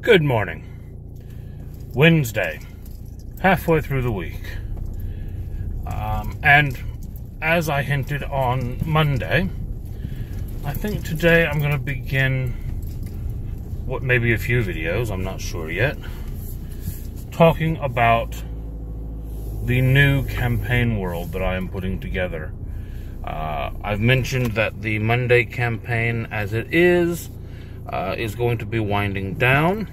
Good morning. Wednesday, halfway through the week. And as I hinted on Monday, I think today I'm going to begin what may be a few videos, I'm not sure yet, talking about the new campaign world that I am putting together. I've mentioned that the Monday campaign as it is going to be winding down.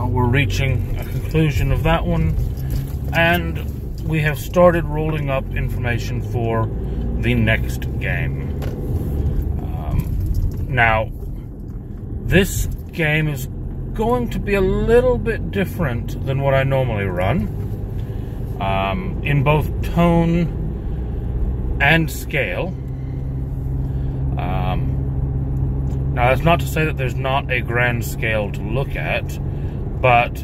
We're reaching a conclusion of that one, and we have started rolling up information for the next game. Now, this game is going to be a little bit different than what I normally run, in both tone and scale. Now, that's not to say that there's not a grand scale to look at, but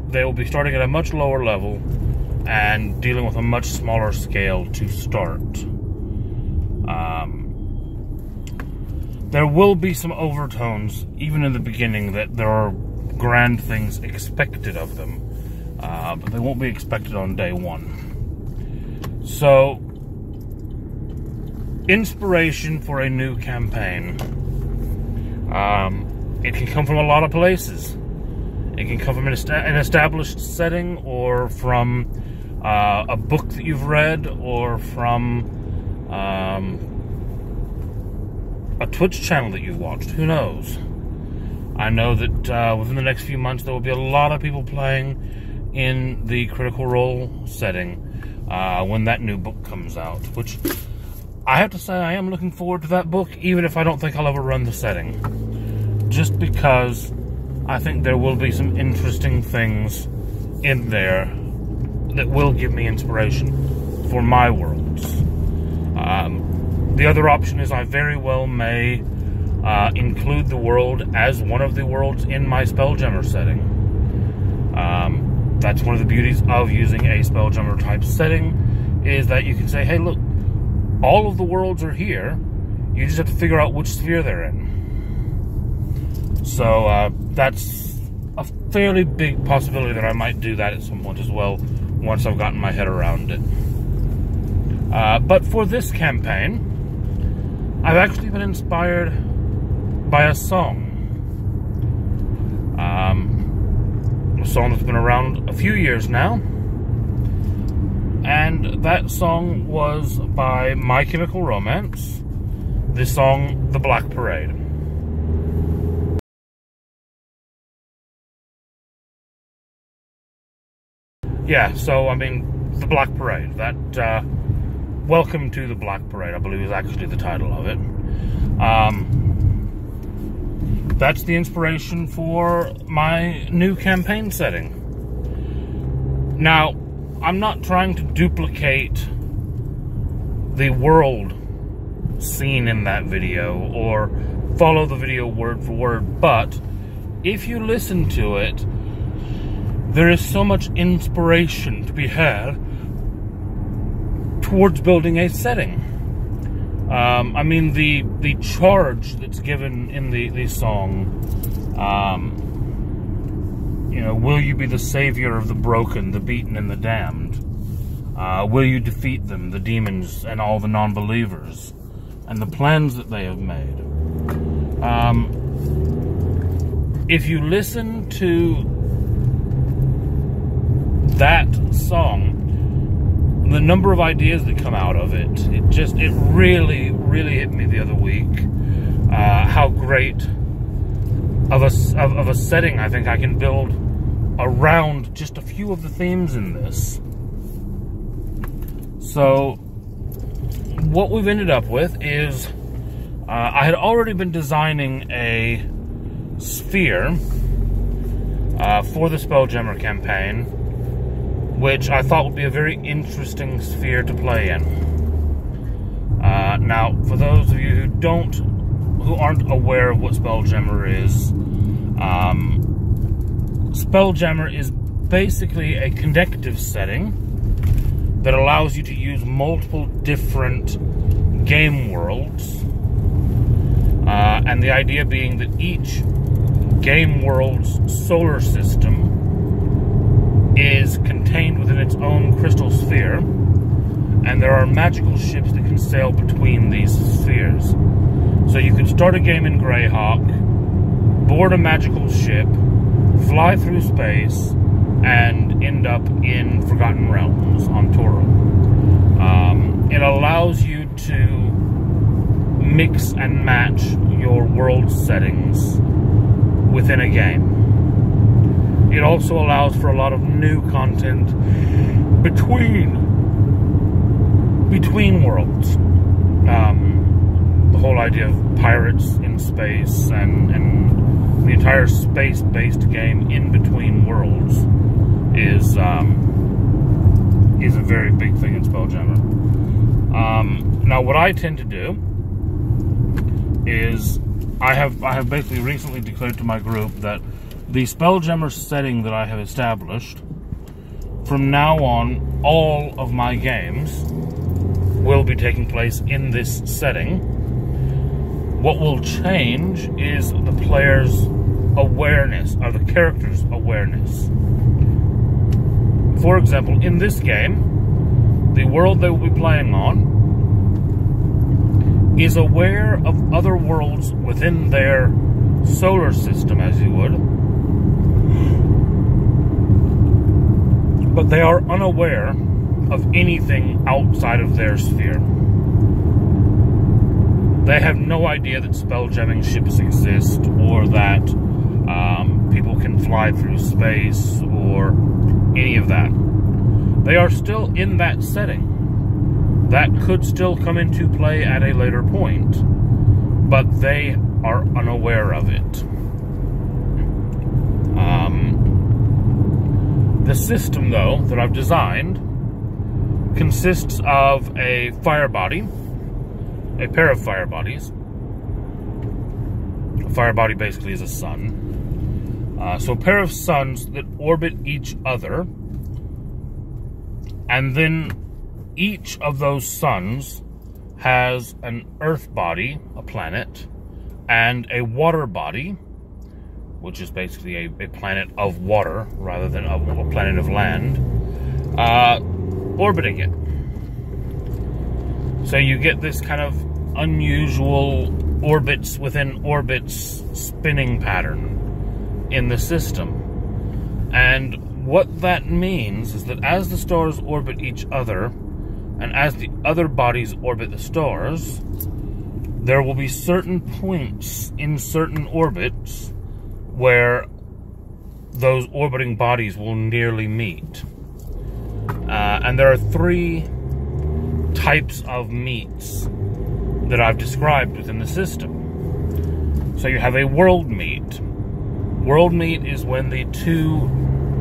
they will be starting at a much lower level and dealing with a much smaller scale to start. There will be some overtones, even in the beginning, that there are grand things expected of them, but they won't be expected on day one. So, inspiration for a new campaign. It can come from a lot of places. It can come from an established setting, or from a book that you've read, or from a Twitch channel that you've watched. Who knows? I know that within the next few months there will be a lot of people playing in the Critical Role setting when that new book comes out, which I have to say I am looking forward to that book, even if I don't think I'll ever run the setting. Just because I think there will be some interesting things in there that will give me inspiration for my worlds. The other option is I very well may include the world as one of the worlds in my Spelljammer setting. That's one of the beauties of using a Spelljammer type setting, is that you can say, hey, look, all of the worlds are here, you just have to figure out which sphere they're in. So that's a fairly big possibility that I might do that at some point as well, once I've gotten my head around it. But for this campaign, I've actually been inspired by a song. A song that's been around a few years now. And that song was by My Chemical Romance. The song, The Black Parade. Yeah, so, I mean, The Black Parade. That, Welcome to the Black Parade, I believe, is actually the title of it. That's the inspiration for my new campaign setting. Now, I'm not trying to duplicate the world seen in that video or follow the video word for word, but if you listen to it, there is so much inspiration to be had towards building a setting. I mean, the charge that's given in the song, you know, will you be the savior of the broken, the beaten, and the damned? Will you defeat them, the demons, and all the non-believers, and the plans that they have made? If you listen to that song, the number of ideas that come out of it, it really, really hit me the other week. How great of a setting I think I can build around just a few of the themes in this. So, what we've ended up with is, I had already been designing a sphere for the Spelljammer campaign, which I thought would be a very interesting sphere to play in. Now, for those of you who aren't aware of what Spelljammer is, Spelljammer is basically a connective setting that allows you to use multiple different game worlds, and the idea being that each game world's solar system is contained within its own crystal sphere, and there are magical ships that can sail between these spheres. So you can start a game in Greyhawk, board a magical ship, fly through space, and end up in Forgotten Realms on Toro. It allows you to mix and match your world settings within a game. It also allows for a lot of new content between worlds. The whole idea of pirates in space and the entire space-based game in between worlds is a very big thing in Spelljammer. Now, what I tend to do is I have basically recently declared to my group that the Spelljammer setting that I have established, from now on, all of my games will be taking place in this setting. What will change is the player's awareness, or the character's awareness. For example, in this game, the world they will be playing on is aware of other worlds within their solar system, as you would, but they are unaware of anything outside of their sphere. They have no idea that spelljamming ships exist, or that people can fly through space, or any of that. They are still in that setting. That could still come into play at a later point, but they are unaware of it. The system, though, that I've designed consists of a fire body, a pair of fire bodies. A fire body basically is a sun. So a pair of suns that orbit each other, and then each of those suns has an earth body, a planet, and a water body, which is basically a planet of water rather than a planet of land, orbiting it. So you get this kind of unusual orbits within orbits spinning pattern in the system. And what that means is that as the stars orbit each other, and as the other bodies orbit the stars, there will be certain points in certain orbits where those orbiting bodies will nearly meet. And there are three types of meets that I've described within the system. So you have a world meet. World meet is when the two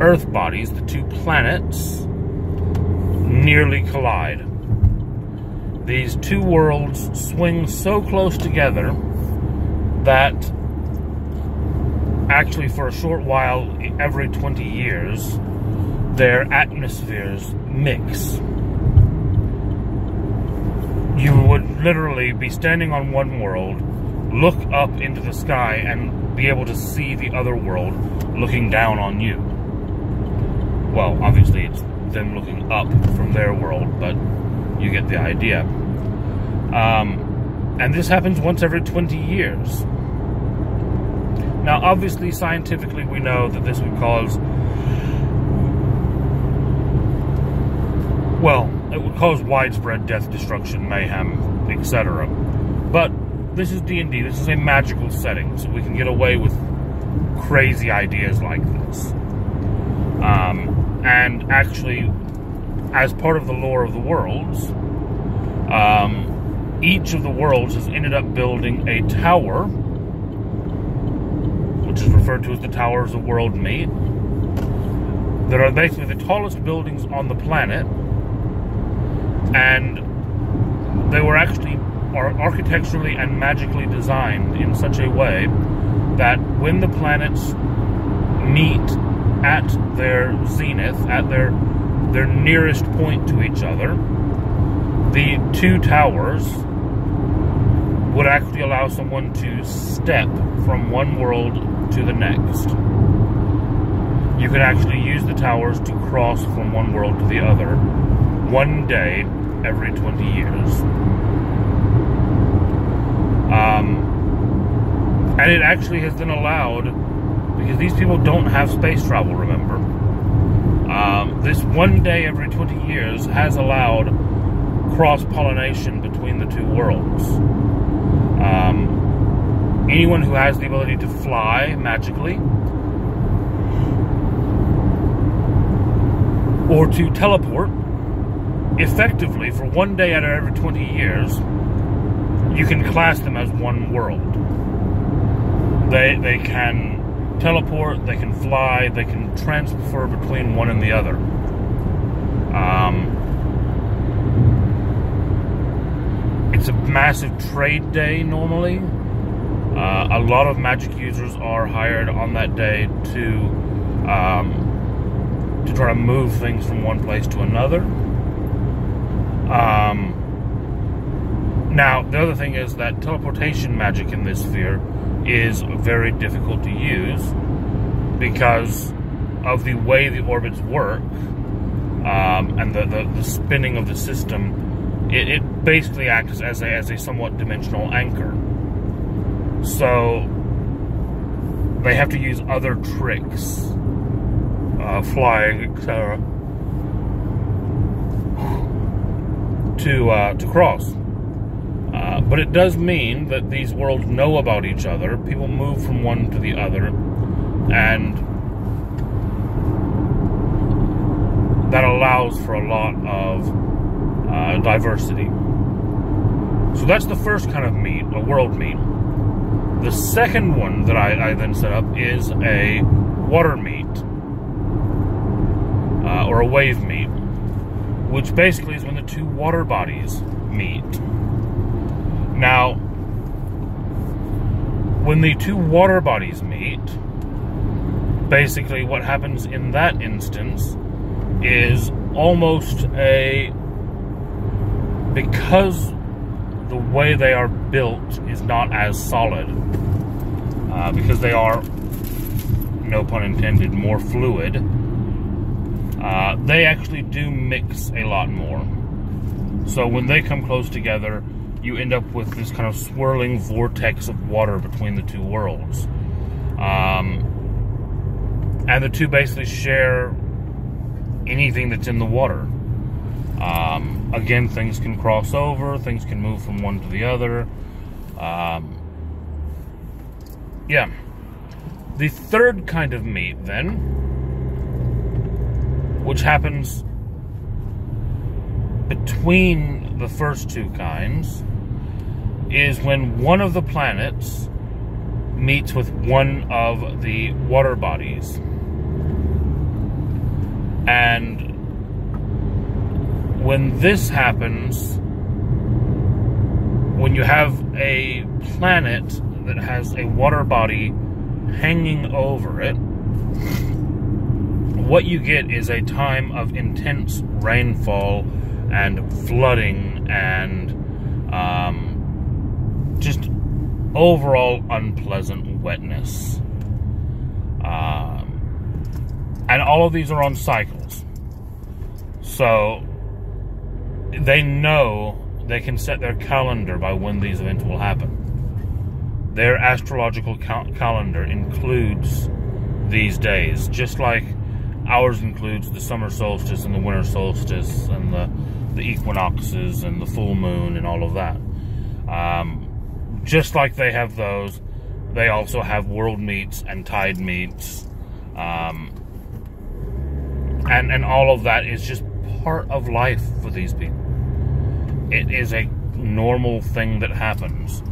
Earth bodies, the two planets, nearly collide. These two worlds swing so close together that actually for a short while, every 20 years, their atmospheres mix. You would literally be standing on one world, look up into the sky, and be able to see the other world looking down on you. Well, obviously it's them looking up from their world, but you get the idea. And this happens once every 20 years. Now, obviously, scientifically, we know that this would cause, well, it would cause widespread death, destruction, mayhem, etc. But this is D&D. This is a magical setting, so we can get away with crazy ideas like this. And actually, as part of the lore of the worlds, each of the worlds has ended up building a tower, which is referred to as the Towers of World Meet, that are basically the tallest buildings on the planet, and they were actually architecturally and magically designed in such a way that when the planets meet at their zenith, at their nearest point to each other, the two towers would actually allow someone to step from one world to the next. You can actually use the towers to cross from one world to the other, one day every 20 years. And it actually has been allowed, because these people don't have space travel, remember. This one day every 20 years has allowed cross-pollination between the two worlds. Anyone who has the ability to fly magically, or to teleport effectively for one day out of every 20 years, you can class them as one world. They can teleport, they can fly, they can transfer between one and the other. It's a massive trade day normally. A lot of magic users are hired on that day to try to move things from one place to another. Now, the other thing is that teleportation magic in this sphere is very difficult to use because of the way the orbits work, and the spinning of the system. It basically acts as a somewhat dimensional anchor. So they have to use other tricks, flying, etc., to cross. But it does mean that these worlds know about each other. People move from one to the other, and that allows for a lot of diversity. So that's the first kind of meet, a world meet. The second one that I then set up is a water meet, or a wave meet, which basically is when the two water bodies meet. Now, when the two water bodies meet, basically what happens in that instance is almost because the way they are built is not as solid, because they are, no pun intended, more fluid, they actually do mix a lot more. So when they come close together, you end up with this kind of swirling vortex of water between the two worlds. And the two basically share anything that's in the water. Again, things can cross over, things can move from one to the other. Yeah. The third kind of meet, then, which happens between the first two kinds, is when one of the planets meets with one of the water bodies. And when this happens, when you have a planet that has a water body hanging over it, what you get is a time of intense rainfall and flooding and just overall unpleasant wetness. And all of these are on cycles. So they know they can set their calendar by when these events will happen. Their astrological calendar includes these days, just like ours includes the summer solstice and the winter solstice and the equinoxes and the full moon and all of that. Just like they have those, they also have world meets and tide meets. And all of that is just part of life for these people. It is a normal thing that happens.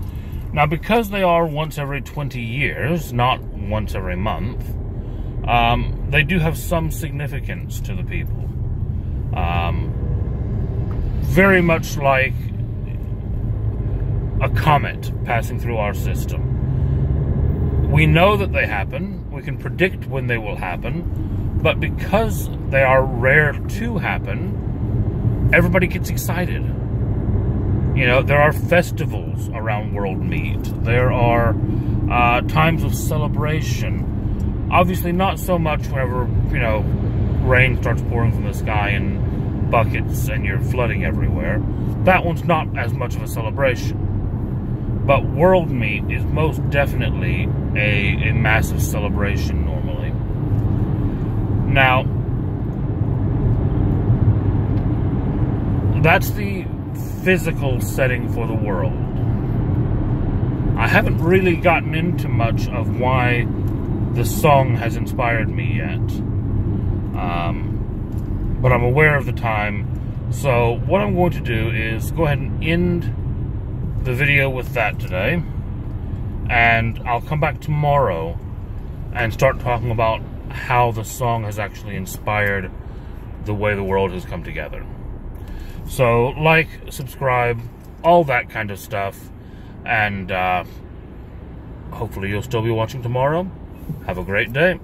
Now, because they are once every 20 years, not once every month, they do have some significance to the people. Very much like a comet passing through our system. We know that they happen, we can predict when they will happen, but because they are rare to happen, everybody gets excited. You know, there are festivals around World Meat. There are times of celebration. Obviously not so much whenever, you know, rain starts pouring from the sky in buckets and you're flooding everywhere. That one's not as much of a celebration. But World Meat is most definitely a massive celebration normally. Now, that's the physical setting for the world. I haven't really gotten into much of why the song has inspired me yet. But I'm aware of the time. So what I'm going to do is go ahead and end the video with that today, and I'll come back tomorrow and start talking about how the song has actually inspired the way the world has come together. So like, subscribe, all that kind of stuff, and hopefully you'll still be watching tomorrow. Have a great day.